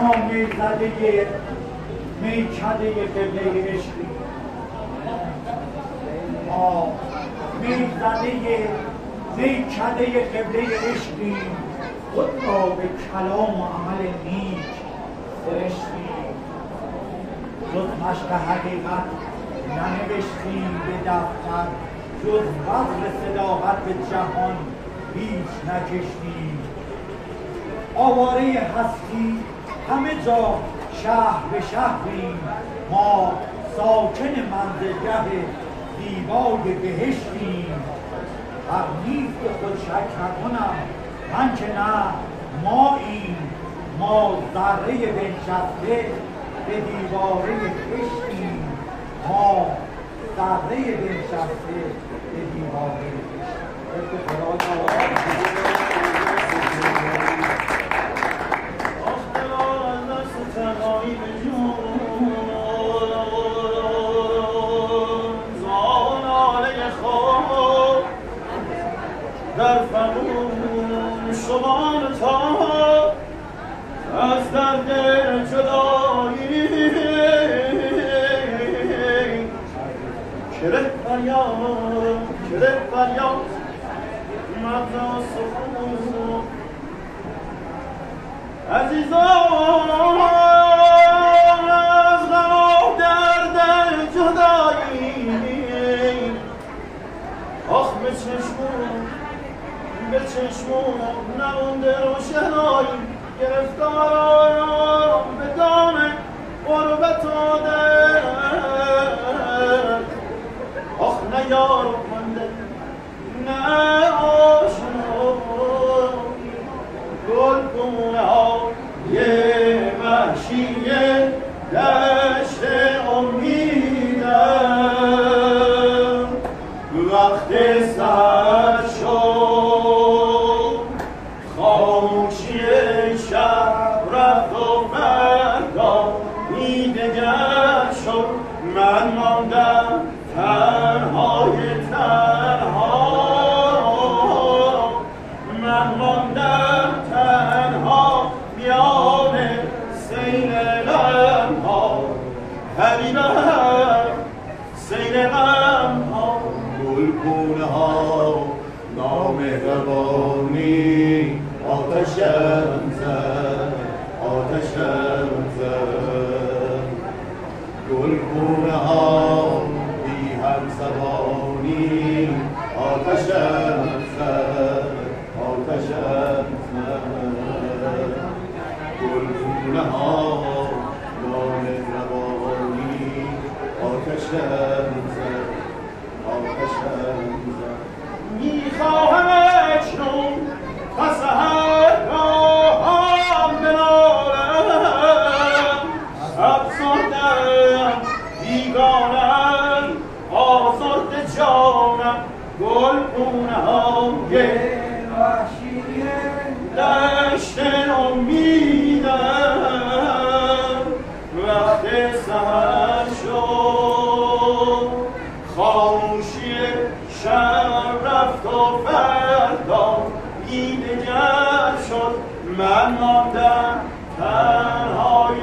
ما میزده میکده قبله عشقی، ما میزده میکده قبله عشقی، خود را به کلام و عمل نیک سرشتیم. جز مشق حقیقت ننوشتیم به دفتر، جز وزن صداقت به جهان هیچ نکشتیم. آواره هستی همه جا شهر به شهریم، ما ساکن منزلگه دیبای بهشتیم. هر نیست به خود شک نکنم من که نه ماییم، ما ذره بنشسته به دیواره کشتیم، ما ذره بنشسته به دیواره در فغون شمان تا از درد جدایی کره فریاد مبنا سخون عزیزان از غم و درد جدایی آخ به چشمون نمونده روشنایی گرفتارم به دام غربت و درد آخ نه یار مانده نه آشنا گلگونه های وحشی دشت امیدم وقت سحر شد خاموشی شب رفت و فردا دیگر شد من ماندم تنهای تنها من ماندم تنها میان سیل غمها حبیبم سیل غمها گلگونه ها نامهربانی آتشم زد گلگونه ها بی هم زبانی آتشم زد گلگونه ها نامهربانی آتشم زد میخواهم اکنون تا سحرگاهم بنالم افسردم بیگانم آزرده جانم گلگونه های وحشی دشت امیدم وقت سحر شد خاموشی شب رفت و فردا دیگر شد من ماندم تنهای